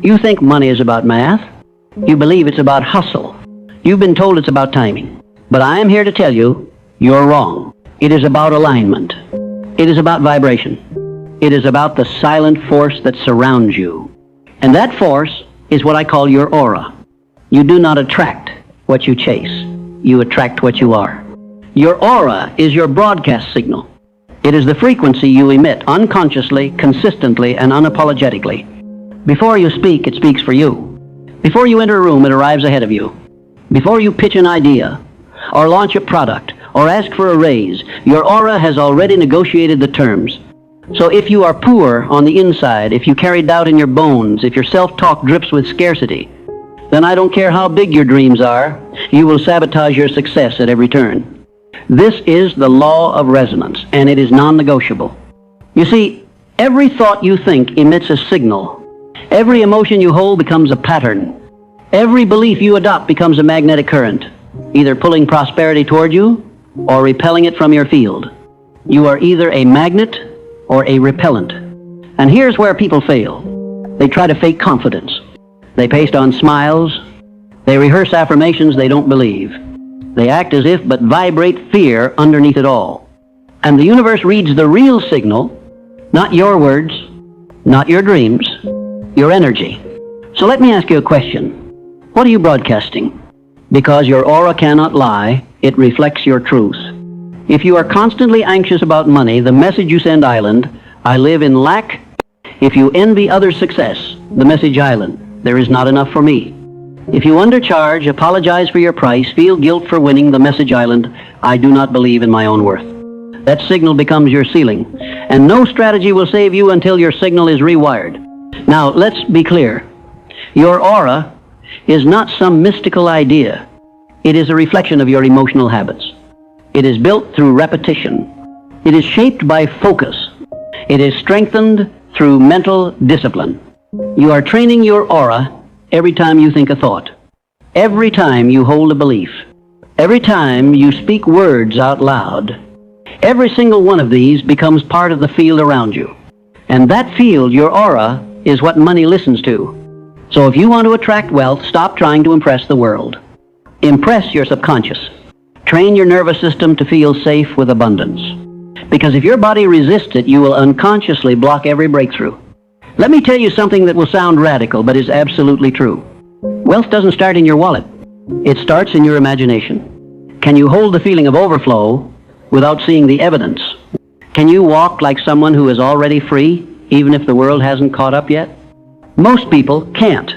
You think money is about math. You believe it's about hustle. You've been told it's about timing. But I am here to tell you, you're wrong. It is about alignment. It is about vibration. It is about the silent force that surrounds you. And that force is what I call your aura. You do not attract what you chase. You attract what you are. Your aura is your broadcast signal. It is the frequency you emit unconsciously, consistently, and unapologetically. Before you speak, it speaks for you. Before you enter a room, it arrives ahead of you. Before you pitch an idea, or launch a product, or ask for a raise, your aura has already negotiated the terms. So if you are poor on the inside, if you carry doubt in your bones, if your self-talk drips with scarcity, then I don't care how big your dreams are, you will sabotage your success at every turn. This is the law of resonance, and it is non-negotiable. You see, every thought you think emits a signal. Every emotion you hold becomes a pattern. Every belief you adopt becomes a magnetic current, either pulling prosperity toward you or repelling it from your field. You are either a magnet or a repellent. And here's where people fail. They try to fake confidence. They paste on smiles. They rehearse affirmations they don't believe. They act as if but vibrate fear underneath it all. And the universe reads the real signal, not your words, not your dreams, your energy. So let me ask you a question. What are you broadcasting? Because your aura cannot lie, it reflects your truth. If you are constantly anxious about money, the message you send island, I live in lack. If you envy others' success, the message island, there is not enough for me. If you undercharge, apologize for your price, feel guilt for winning, the message island, I do not believe in my own worth. That signal becomes your ceiling, and no strategy will save you until your signal is rewired. Now, let's be clear. Your aura is not some mystical idea. It is a reflection of your emotional habits. It is built through repetition. It is shaped by focus. It is strengthened through mental discipline. You are training your aura every time you think a thought, every time you hold a belief, every time you speak words out loud. Every single one of these becomes part of the field around you. And that field, your aura, is what money listens to. So if you want to attract wealth, stop trying to impress the world. Impress your subconscious. Train your nervous system to feel safe with abundance. Because if your body resists it, you will unconsciously block every breakthrough. Let me tell you something that will sound radical, but is absolutely true. Wealth doesn't start in your wallet. It starts in your imagination. Can you hold the feeling of overflow without seeing the evidence? Can you walk like someone who is already free, even if the world hasn't caught up yet? Most people can't,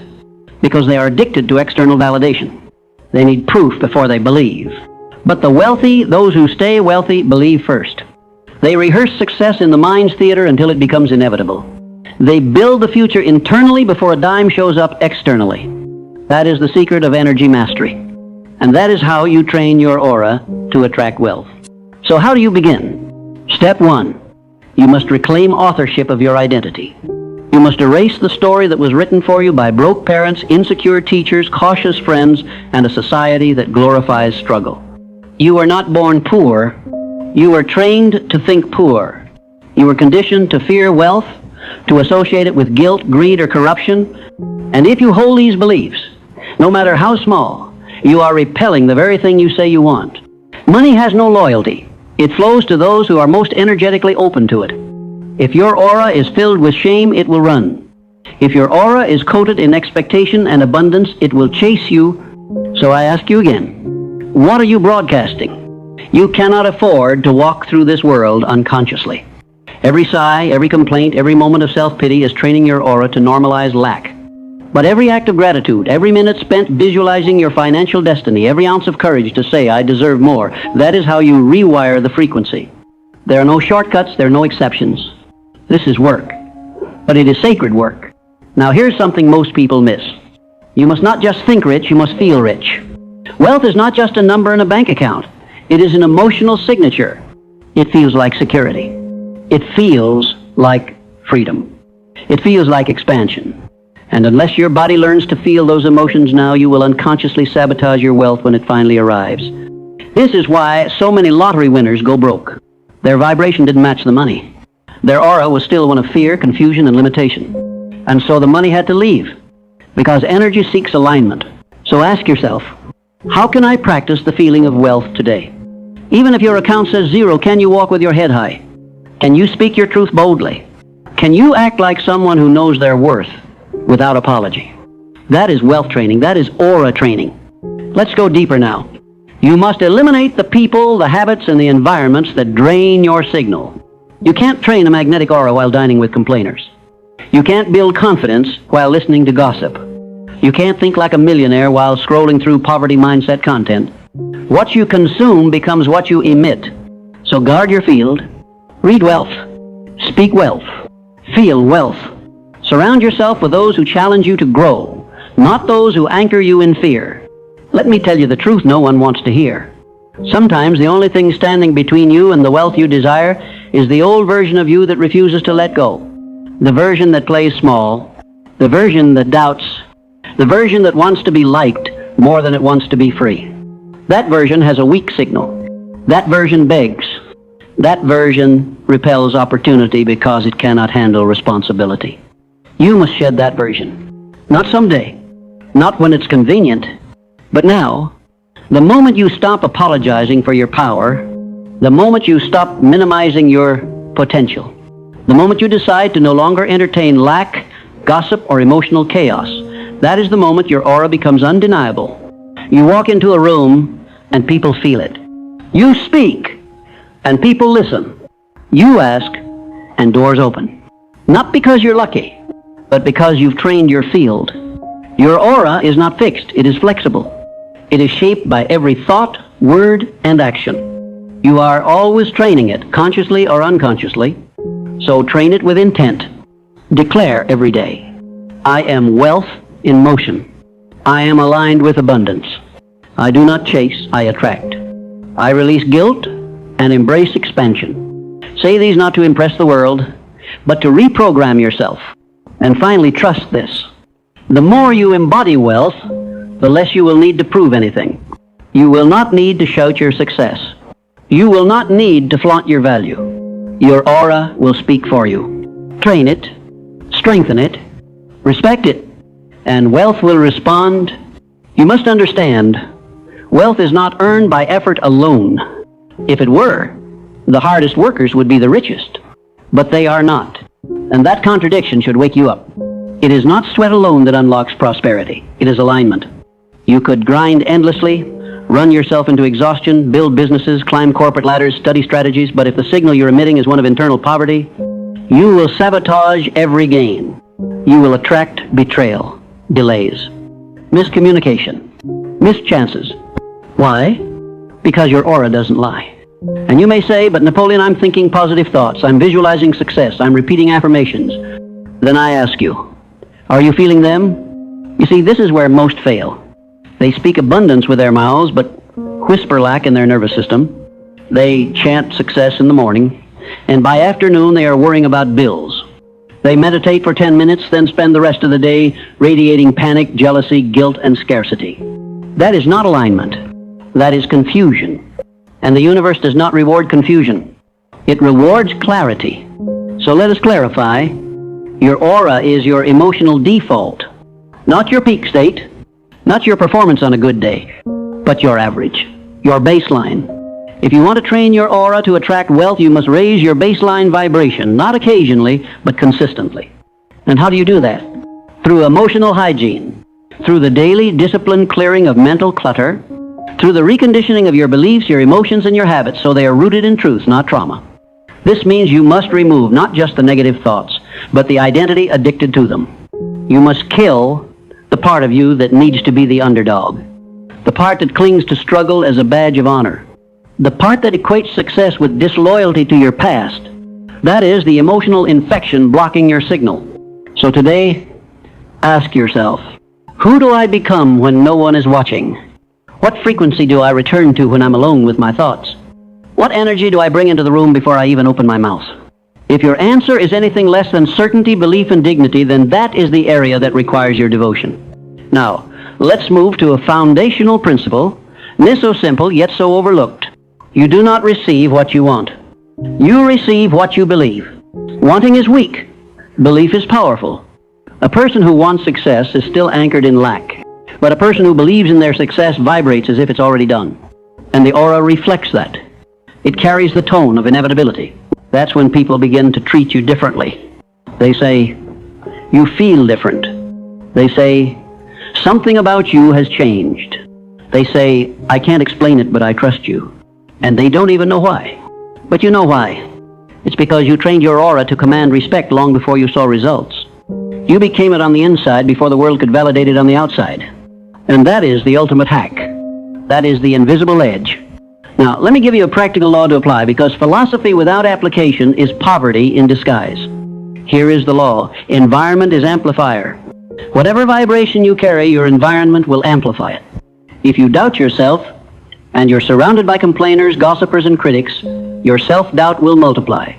because they are addicted to external validation. They need proof before they believe. But the wealthy, those who stay wealthy, believe first. They rehearse success in the mind's theater until it becomes inevitable. They build the future internally before a dime shows up externally. That is the secret of energy mastery. And that is how you train your aura to attract wealth. So how do you begin? Step 1. You must reclaim authorship of your identity. You must erase the story that was written for you by broke parents, insecure teachers, cautious friends, and a society that glorifies struggle. You were not born poor. You were trained to think poor. You were conditioned to fear wealth, to associate it with guilt, greed, or corruption. And if you hold these beliefs, no matter how small, you are repelling the very thing you say you want. Money has no loyalty. It flows to those who are most energetically open to it. If your aura is filled with shame, it will run. If your aura is coated in expectation and abundance, it will chase you. So I ask you again, what are you broadcasting? You cannot afford to walk through this world unconsciously. Every sigh, every complaint, every moment of self-pity is training your aura to normalize lack. But every act of gratitude, every minute spent visualizing your financial destiny, every ounce of courage to say, I deserve more, that is how you rewire the frequency. There are no shortcuts, there are no exceptions. This is work, but it is sacred work. Now here's something most people miss. You must not just think rich, you must feel rich. Wealth is not just a number in a bank account. It is an emotional signature. It feels like security. It feels like freedom. It feels like expansion. And unless your body learns to feel those emotions now, you will unconsciously sabotage your wealth when it finally arrives. This is why so many lottery winners go broke. Their vibration didn't match the money. Their aura was still one of fear, confusion, and limitation. And so the money had to leave. because energy seeks alignment. So ask yourself, how can I practice the feeling of wealth today? Even if your account says zero, can you walk with your head high? Can you speak your truth boldly? Can you act like someone who knows their worth without apology? That is wealth training. That is aura training. Let's go deeper now. You must eliminate the people, the habits, and the environments that drain your signal. You can't train a magnetic aura while dining with complainers. You can't build confidence while listening to gossip. You can't think like a millionaire while scrolling through poverty mindset content. What you consume becomes what you emit. So guard your field. Read wealth. Speak wealth. Feel wealth. Surround yourself with those who challenge you to grow, not those who anchor you in fear. Let me tell you the truth no one wants to hear. Sometimes the only thing standing between you and the wealth you desire is the old version of you that refuses to let go. The version that plays small. The version that doubts. The version that wants to be liked more than it wants to be free. That version has a weak signal. That version begs. That version repels opportunity because it cannot handle responsibility. You must shed that version. Not someday. Not when it's convenient. But now, the moment you stop apologizing for your power, the moment you stop minimizing your potential, the moment you decide to no longer entertain lack, gossip, or emotional chaos, that is the moment your aura becomes undeniable. You walk into a room and people feel it. You speak and people listen. You ask and doors open. Not because you're lucky, but because you've trained your field. Your aura is not fixed, it is flexible. It is shaped by every thought, word, and action. You are always training it, consciously or unconsciously. So train it with intent. Declare every day, I am wealth in motion. I am aligned with abundance. I do not chase, I attract. I release guilt and embrace expansion. Say these not to impress the world, but to reprogram yourself. And finally, trust this. The more you embody wealth, the less you will need to prove anything. You will not need to shout your success. You will not need to flaunt your value. Your aura will speak for you. Train it, strengthen it, respect it, and wealth will respond. You must understand, wealth is not earned by effort alone. If it were, the hardest workers would be the richest. But they are not. And that contradiction should wake you up. It is not sweat alone that unlocks prosperity. It is alignment. You could grind endlessly, run yourself into exhaustion, build businesses, climb corporate ladders, study strategies, but if the signal you're emitting is one of internal poverty, you will sabotage every gain. You will attract betrayal, delays, miscommunication, missed chances. Why? Because your aura doesn't lie. And you may say, but Napoleon, I'm thinking positive thoughts, I'm visualizing success, I'm repeating affirmations. Then I ask you, are you feeling them? You see, this is where most fail. They speak abundance with their mouths, but whisper lack in their nervous system. They chant success in the morning, and by afternoon they are worrying about bills. They meditate for 10 minutes, then spend the rest of the day radiating panic, jealousy, guilt, and scarcity. That is not alignment. That is confusion. And the universe does not reward confusion. It rewards clarity. So let us clarify. Your aura is your emotional default, not your peak state, not your performance on a good day, but your average, your baseline. If you want to train your aura to attract wealth, you must raise your baseline vibration, not occasionally, but consistently. And how do you do that? Through emotional hygiene, through the daily disciplined clearing of mental clutter, through the reconditioning of your beliefs, your emotions, and your habits so they are rooted in truth, not trauma. This means you must remove not just the negative thoughts, but the identity addicted to them. You must kill the part of you that needs to be the underdog, the part that clings to struggle as a badge of honor, the part that equates success with disloyalty to your past. That is the emotional infection blocking your signal. So today, ask yourself, who do I become when no one is watching? What frequency do I return to when I'm alone with my thoughts? What energy do I bring into the room before I even open my mouth? If your answer is anything less than certainty, belief, and dignity, then that is the area that requires your devotion. Now, let's move to a foundational principle, this so simple yet so overlooked. You do not receive what you want. You receive what you believe. Wanting is weak. Belief is powerful. A person who wants success is still anchored in lack, but a person who believes in their success vibrates as if it's already done. And the aura reflects that. It carries the tone of inevitability. That's when people begin to treat you differently. They say, you feel different. They say, something about you has changed. They say, I can't explain it, but I trust you. And they don't even know why. But you know why. It's because you trained your aura to command respect long before you saw results. You became it on the inside before the world could validate it on the outside. And that is the ultimate hack. That is the invisible edge. Now, let me give you a practical law to apply, because philosophy without application is poverty in disguise. Here is the law. Environment is amplifier. Whatever vibration you carry, your environment will amplify it. If you doubt yourself, and you're surrounded by complainers, gossipers, and critics, your self-doubt will multiply.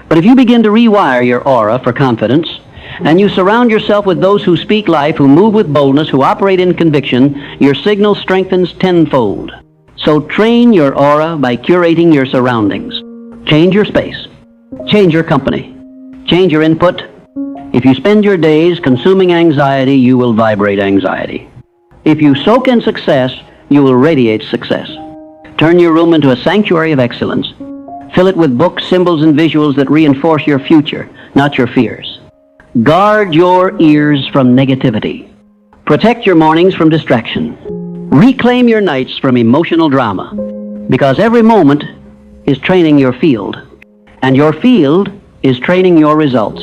But if you begin to rewire your aura for confidence, and you surround yourself with those who speak life, who move with boldness, who operate in conviction, your signal strengthens tenfold. So train your aura by curating your surroundings. Change your space. Change your company. Change your input. If you spend your days consuming anxiety, you will vibrate anxiety. If you soak in success, you will radiate success. Turn your room into a sanctuary of excellence. Fill it with books, symbols, and visuals that reinforce your future, not your fears. Guard your ears from negativity. Protect your mornings from distraction. Reclaim your nights from emotional drama, because every moment is training your field, and your field is training your results.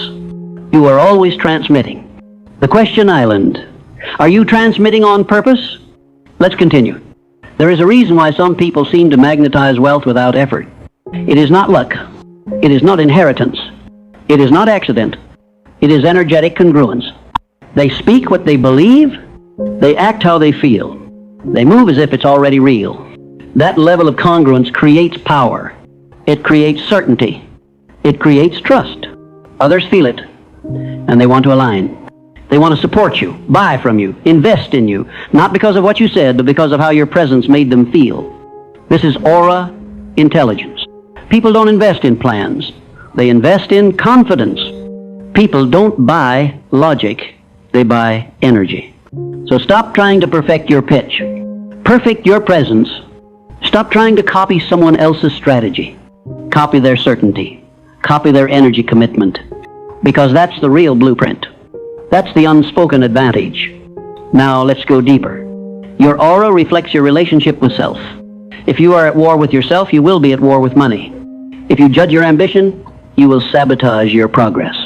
You are always transmitting. The question island. Are you transmitting on purpose? Let's continue. There is a reason why some people seem to magnetize wealth without effort. It is not luck. It is not inheritance. It is not accident. It is energetic congruence. They speak what they believe. They act how they feel. They move as if it's already real. That level of congruence creates power. It creates certainty. It creates trust. Others feel it, and they want to align. They want to support you, buy from you, invest in you, not because of what you said, but because of how your presence made them feel. This is aura intelligence. People don't invest in plans. They invest in confidence. People don't buy logic. They buy energy. So stop trying to perfect your pitch. Perfect your presence. Stop trying to copy someone else's strategy. Copy their certainty. Copy their energy commitment. Because that's the real blueprint. That's the unspoken advantage. Now let's go deeper. Your aura reflects your relationship with self. If you are at war with yourself, you will be at war with money. If you judge your ambition, you will sabotage your progress.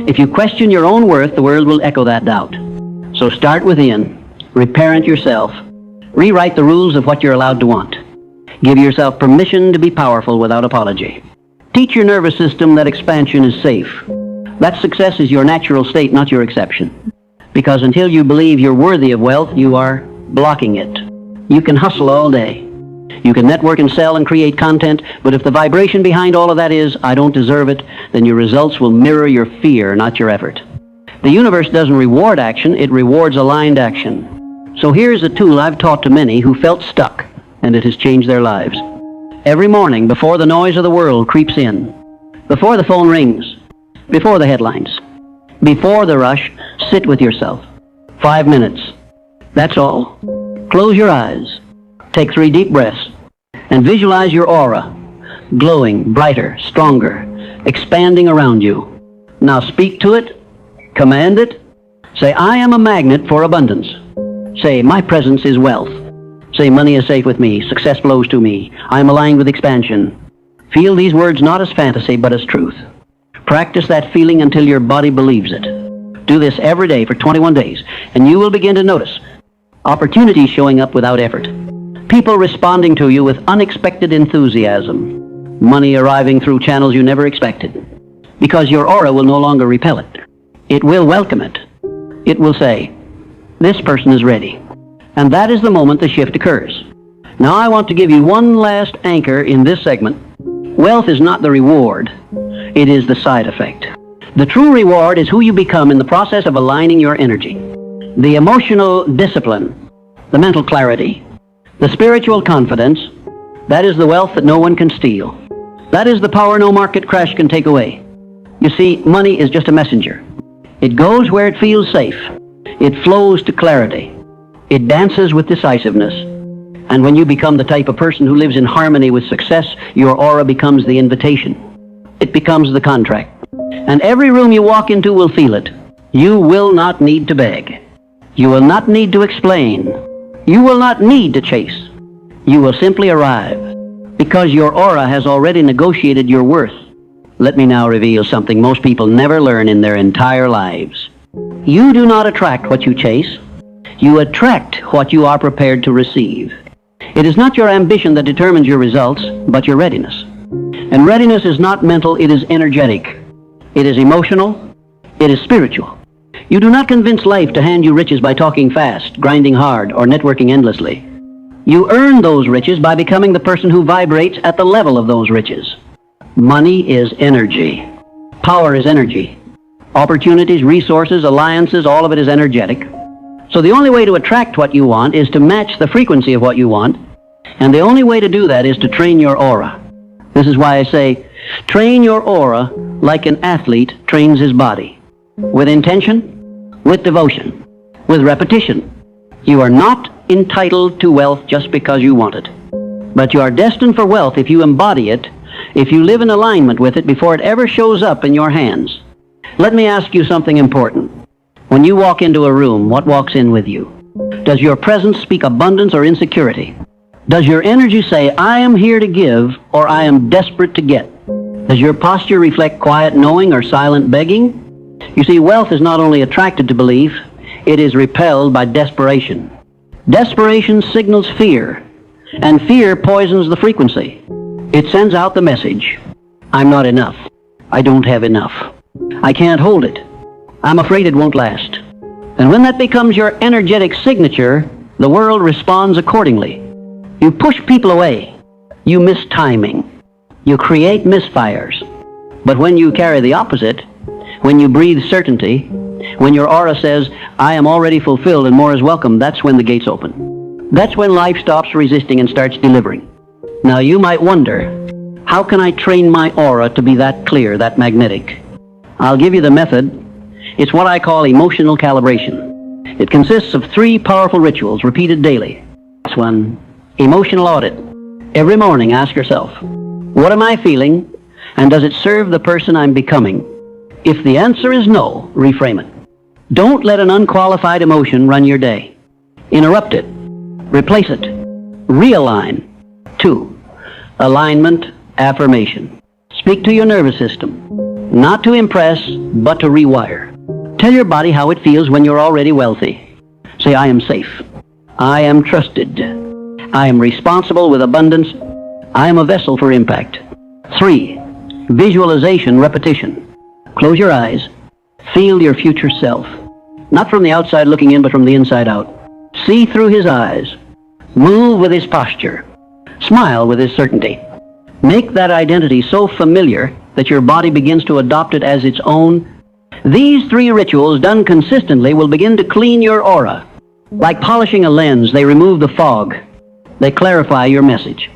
If you question your own worth, the world will echo that doubt. So start within. Reparent yourself. Rewrite the rules of what you're allowed to want. Give yourself permission to be powerful without apology. Teach your nervous system that expansion is safe. That success is your natural state, not your exception. Because until you believe you're worthy of wealth, you are blocking it. You can hustle all day. You can network and sell and create content, but if the vibration behind all of that is, I don't deserve it, then your results will mirror your fear, not your effort. The universe doesn't reward action, it rewards aligned action. So here's a tool I've taught to many who felt stuck, and it has changed their lives. Every morning, before the noise of the world creeps in, before the phone rings, before the headlines, before the rush, sit with yourself. 5 minutes. That's all. Close your eyes. Take 3 deep breaths and visualize your aura, glowing, brighter, stronger, expanding around you. Now speak to it, command it. Say, I am a magnet for abundance. Say, my presence is wealth. Say, money is safe with me, success flows to me, I am aligned with expansion. Feel these words not as fantasy, but as truth. Practice that feeling until your body believes it. Do this every day for 21 days, and you will begin to notice opportunities showing up without effort. People responding to you with unexpected enthusiasm. Money arriving through channels you never expected. Because your aura will no longer repel it. It will welcome it. It will say, this person is ready. And that is the moment the shift occurs. Now I want to give you one last anchor in this segment. Wealth is not the reward. It is the side effect. The true reward is who you become in the process of aligning your energy. The emotional discipline, the mental clarity, the spiritual confidence, that is the wealth that no one can steal. That is the power no market crash can take away. You see, money is just a messenger. It goes where it feels safe. It flows to clarity. It dances with decisiveness. And when you become the type of person who lives in harmony with success, your aura becomes the invitation. It becomes the contract. And every room you walk into will feel it. You will not need to beg. You will not need to explain. You will not need to chase. You will simply arrive, because your aura has already negotiated your worth. Let me now reveal something most people never learn in their entire lives. You do not attract what you chase. You attract what you are prepared to receive. It is not your ambition that determines your results, but your readiness. And readiness is not mental, it is energetic. It is emotional. It is spiritual. You do not convince life to hand you riches by talking fast, grinding hard, or networking endlessly. You earn those riches by becoming the person who vibrates at the level of those riches. Money is energy. Power is energy. Opportunities, resources, alliances, all of it is energetic. So the only way to attract what you want is to match the frequency of what you want, and the only way to do that is to train your aura. This is why I say, train your aura like an athlete trains his body. With intention, with devotion, with repetition. You are not entitled to wealth just because you want it. But you are destined for wealth if you embody it, if you live in alignment with it before it ever shows up in your hands. Let me ask you something important. When you walk into a room, what walks in with you? Does your presence speak abundance or insecurity? Does your energy say, I am here to give, or I am desperate to get? Does your posture reflect quiet knowing or silent begging? You see, wealth is not only attracted to belief, it is repelled by desperation. Desperation signals fear, and fear poisons the frequency. It sends out the message, I'm not enough. I don't have enough. I can't hold it. I'm afraid it won't last. And when that becomes your energetic signature, the world responds accordingly. You push people away. You miss timing. You create misfires. But when you carry the opposite, when you breathe certainty, when your aura says, I am already fulfilled and more is welcome, that's when the gates open. That's when life stops resisting and starts delivering. Now you might wonder, how can I train my aura to be that clear, that magnetic? I'll give you the method. It's what I call emotional calibration. It consists of 3 powerful rituals repeated daily. This one, emotional audit. Every morning ask yourself, what am I feeling, and does it serve the person I'm becoming? If the answer is no, reframe it. Don't let an unqualified emotion run your day. Interrupt it. Replace it. Realign. 2. Alignment, affirmation. Speak to your nervous system. Not to impress, but to rewire. Tell your body how it feels when you're already wealthy. Say, I am safe. I am trusted. I am responsible with abundance. I am a vessel for impact. 3. Visualization, repetition. Close your eyes. Feel your future self. Not from the outside looking in, but from the inside out. See through his eyes. Move with his posture. Smile with his certainty. Make that identity so familiar that your body begins to adopt it as its own. These 3 rituals done consistently will begin to clean your aura. Like polishing a lens, they remove the fog. They clarify your message.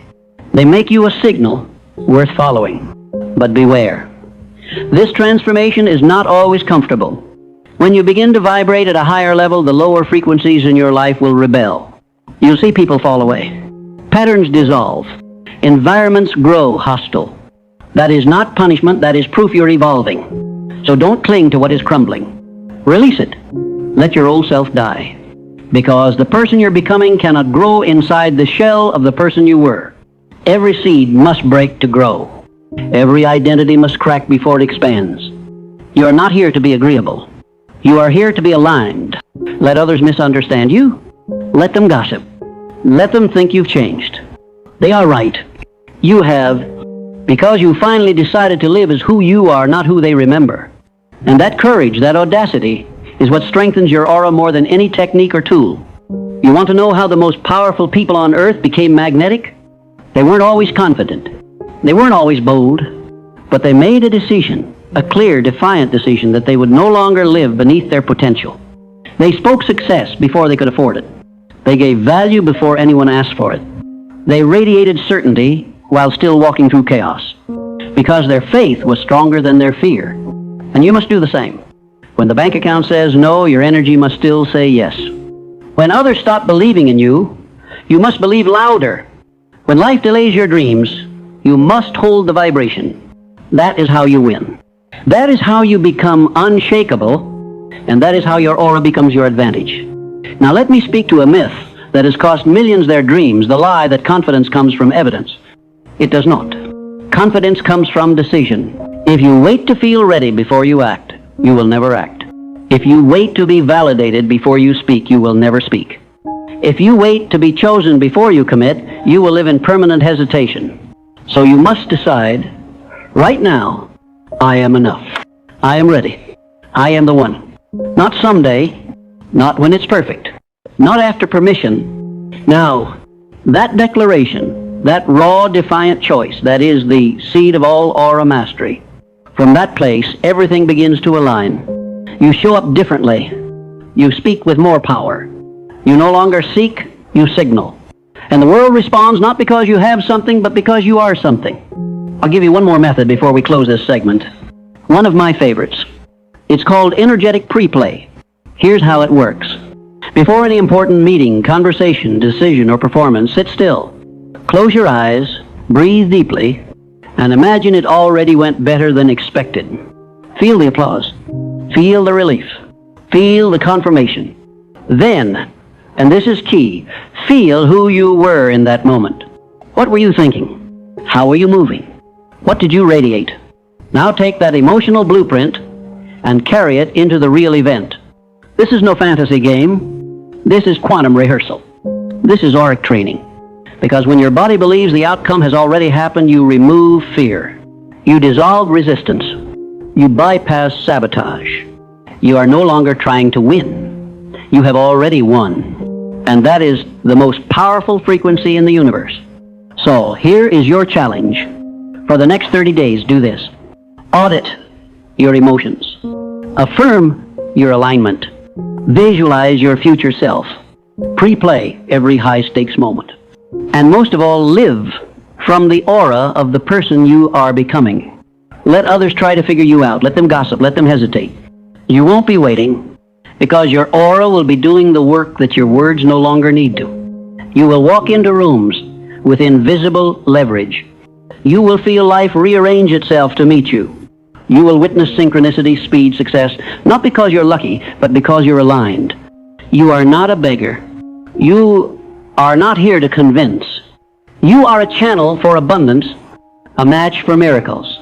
They make you a signal worth following. But beware. This transformation is not always comfortable. When you begin to vibrate at a higher level, the lower frequencies in your life will rebel. You'll see people fall away. Patterns dissolve. Environments grow hostile. That is not punishment, that is proof you're evolving. So don't cling to what is crumbling. Release it. Let your old self die. Because the person you're becoming cannot grow inside the shell of the person you were. Every seed must break to grow. Every identity must crack before it expands. You are not here to be agreeable. You are here to be aligned. Let others misunderstand you. Let them gossip. Let them think you've changed. They are right. You have, because you finally decided to live as who you are, not who they remember. And that courage, that audacity, is what strengthens your aura more than any technique or tool. You want to know how the most powerful people on earth became magnetic? They weren't always confident. They weren't always bold, but they made a decision, a clear, defiant decision that they would no longer live beneath their potential. They spoke success before they could afford it. They gave value before anyone asked for it. They radiated certainty while still walking through chaos, because their faith was stronger than their fear. And you must do the same. When the bank account says no, your energy must still say yes. When others stop believing in you, you must believe louder. When life delays your dreams, you must hold the vibration. That is how you win. That is how you become unshakable, and that is how your aura becomes your advantage. Now let me speak to a myth that has cost millions their dreams, the lie that confidence comes from evidence. It does not. Confidence comes from decision. If you wait to feel ready before you act, you will never act. If you wait to be validated before you speak, you will never speak. If you wait to be chosen before you commit, you will live in permanent hesitation. So you must decide, right now, I am enough. I am ready. I am the one. Not someday, not when it's perfect, not after permission. Now, that declaration, that raw, defiant choice, that is the seed of all aura mastery. From that place, everything begins to align. You show up differently. You speak with more power. You no longer seek, you signal. And the world responds not because you have something, but because you are something. I'll give you one more method before we close this segment. One of my favorites. It's called energetic pre-play. Here's how it works. Before any important meeting, conversation, decision, or performance, sit still. Close your eyes, breathe deeply, and imagine it already went better than expected. Feel the applause. Feel the relief. Feel the confirmation. Then, and this is key, feel who you were in that moment. What were you thinking? How were you moving? What did you radiate? Now take that emotional blueprint and carry it into the real event. This is no fantasy game. This is quantum rehearsal. This is auric training. Because when your body believes the outcome has already happened, you remove fear. You dissolve resistance. You bypass sabotage. You are no longer trying to win. You have already won. And that is the most powerful frequency in the universe. So here is your challenge. For the next 30 days, do this. Audit your emotions. Affirm your alignment. Visualize your future self. Pre-play every high-stakes moment. And most of all, live from the aura of the person you are becoming. Let others try to figure you out. Let them gossip. Let them hesitate. You won't be waiting, because your aura will be doing the work that your words no longer need to. You will walk into rooms with invisible leverage. You will feel life rearrange itself to meet you. You will witness synchronicity, speed, success, not because you're lucky, but because you're aligned. You are not a beggar. You are not here to convince. You are a channel for abundance, a match for miracles,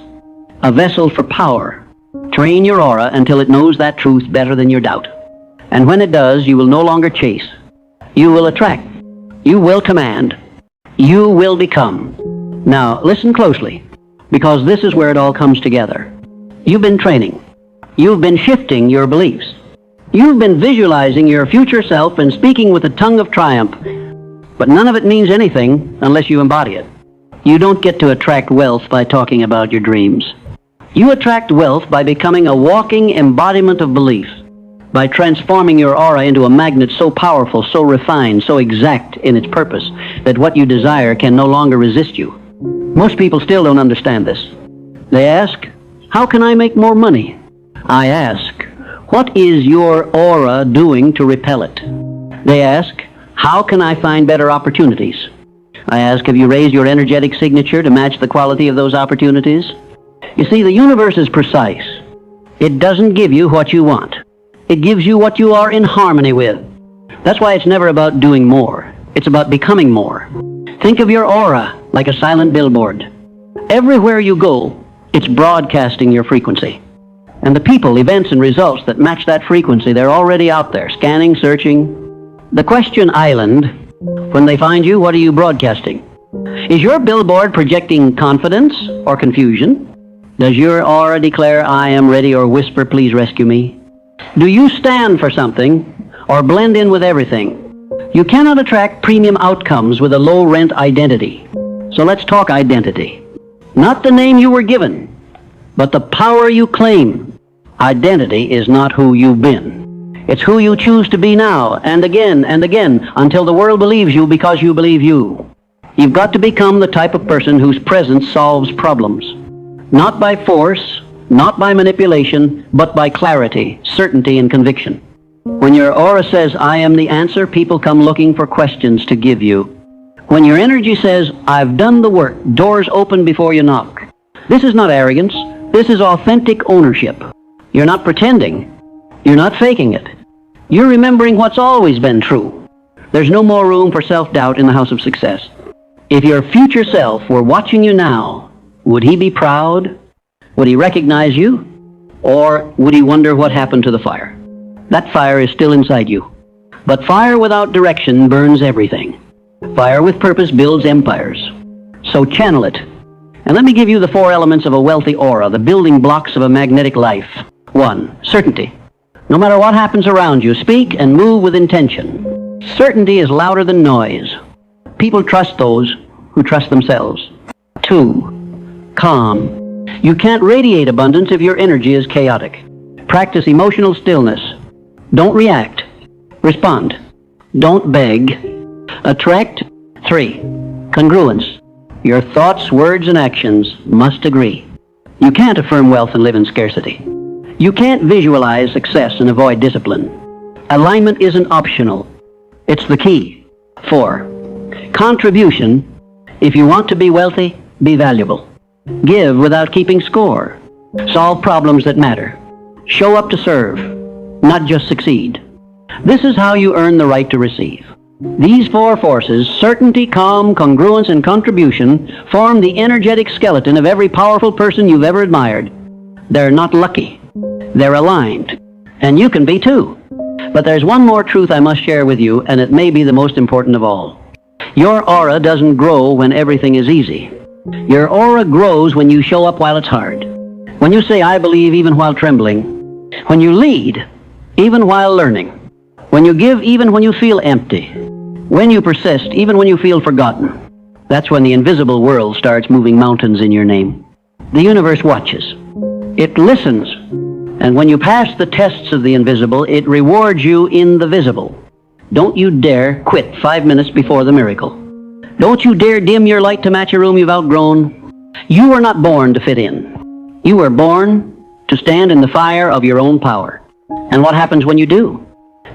a vessel for power. Train your aura until it knows that truth better than your doubt. And when it does, you will no longer chase. You will attract. You will command. You will become. Now, listen closely, because this is where it all comes together. You've been training. You've been shifting your beliefs. You've been visualizing your future self and speaking with a tongue of triumph. But none of it means anything unless you embody it. You don't get to attract wealth by talking about your dreams. You attract wealth by becoming a walking embodiment of belief, by transforming your aura into a magnet so powerful, so refined, so exact in its purpose, that what you desire can no longer resist you. Most people still don't understand this. They ask, how can I make more money? I ask, what is your aura doing to repel it? They ask, how can I find better opportunities? I ask, have you raised your energetic signature to match the quality of those opportunities? You see, the universe is precise. It doesn't give you what you want. It gives you what you are in harmony with. That's why it's never about doing more. It's about becoming more. Think of your aura like a silent billboard. Everywhere you go, it's broadcasting your frequency. And the people, events, and results that match that frequency, they're already out there, scanning, searching. The question island, when they find you, what are you broadcasting? Is your billboard projecting confidence or confusion? Does your aura declare, I am ready, or whisper, please rescue me? Do you stand for something or blend in with everything? You cannot attract premium outcomes with a low-rent identity. So let's talk identity. Not the name you were given, but the power you claim. Identity is not who you've been. It's who you choose to be now, and again, until the world believes you because you believe you. You've got to become the type of person whose presence solves problems. Not by force, not by manipulation, but by clarity, certainty, and conviction. When your aura says, I am the answer, people come looking for questions to give you. When your energy says, I've done the work, doors open before you knock. This is not arrogance. This is authentic ownership. You're not pretending. You're not faking it. You're remembering what's always been true. There's no more room for self-doubt in the house of success. If your future self were watching you now, would he be proud? Would he recognize you? Or would he wonder what happened to the fire? That fire is still inside you. But fire without direction burns everything. Fire with purpose builds empires. So channel it. And let me give you the 4 elements of a wealthy aura, the building blocks of a magnetic life. 1. Certainty. No matter what happens around you, speak and move with intention. Certainty is louder than noise. People trust those who trust themselves. 2. Calm. You can't radiate abundance if your energy is chaotic. Practice emotional stillness. Don't react. Respond. Don't beg. Attract. 3. Congruence. Your thoughts, words, and actions must agree. You can't affirm wealth and live in scarcity. You can't visualize success and avoid discipline. Alignment isn't optional. It's the key. 4. Contribution. If you want to be wealthy, be valuable. Give without keeping score. Solve problems that matter. Show up to serve, not just succeed. This is how you earn the right to receive. These 4 forces, certainty, calm, congruence, and contribution, form the energetic skeleton of every powerful person you've ever admired. They're not lucky. They're aligned. And you can be too. But there's one more truth I must share with you, and it may be the most important of all. Your aura doesn't grow when everything is easy. Your aura grows when you show up while it's hard. When you say, I believe even while trembling. When you lead, even while learning. When you give even when you feel empty. When you persist, even when you feel forgotten. That's when the invisible world starts moving mountains in your name. The universe watches. It listens. And when you pass the tests of the invisible, it rewards you in the visible. Don't you dare quit 5 minutes before the miracle. Don't you dare dim your light to match a room you've outgrown. You were not born to fit in. You were born to stand in the fire of your own power. And what happens when you do?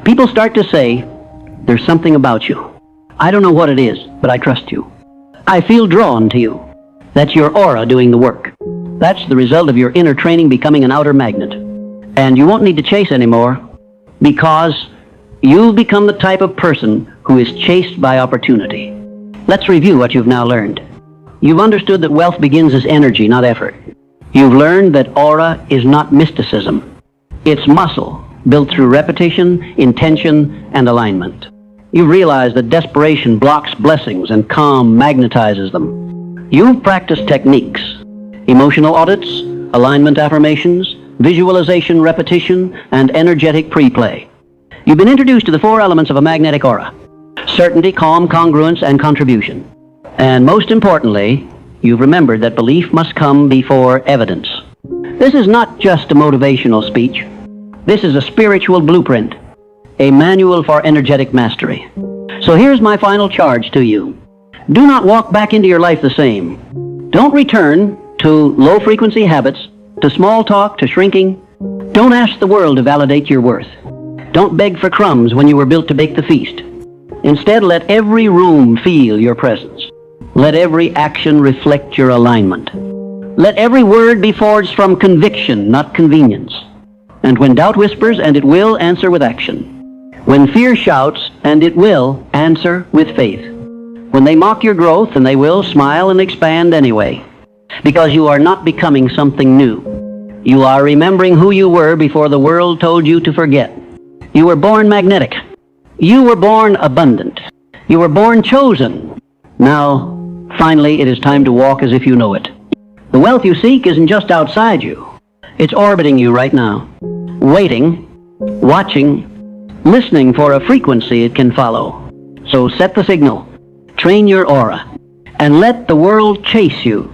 People start to say, there's something about you. I don't know what it is, but I trust you. I feel drawn to you. That's your aura doing the work. That's the result of your inner training becoming an outer magnet. And you won't need to chase anymore because you've become the type of person who is chased by opportunity. Let's review what you've now learned. You've understood that wealth begins as energy, not effort. You've learned that aura is not mysticism. It's muscle built through repetition, intention, and alignment. You've realized that desperation blocks blessings and calm magnetizes them. You've practiced techniques, emotional audits, alignment affirmations, visualization repetition, and energetic pre-play. You've been introduced to the 4 elements of a magnetic aura: certainty, calm, congruence, and contribution. And most importantly, you've remembered that belief must come before evidence. This is not just a motivational speech. This is a spiritual blueprint, a manual for energetic mastery. So here's my final charge to you. Do not walk back into your life the same. Don't return to low-frequency habits, to small talk, to shrinking. Don't ask the world to validate your worth. Don't beg for crumbs when you were built to bake the feast. Instead, let every room feel your presence. Let every action reflect your alignment. Let every word be forged from conviction, not convenience. And when doubt whispers, and it will, answer with action. When fear shouts, and it will, answer with faith. When they mock your growth, and they will, smile and expand anyway. Because you are not becoming something new. You are remembering who you were before the world told you to forget. You were born magnetic. You were born abundant. You were born chosen. Now, finally, it is time to walk as if you know it. The wealth you seek isn't just outside you. It's orbiting you right now. Waiting, watching, listening for a frequency it can follow. So set the signal, train your aura, and let the world chase you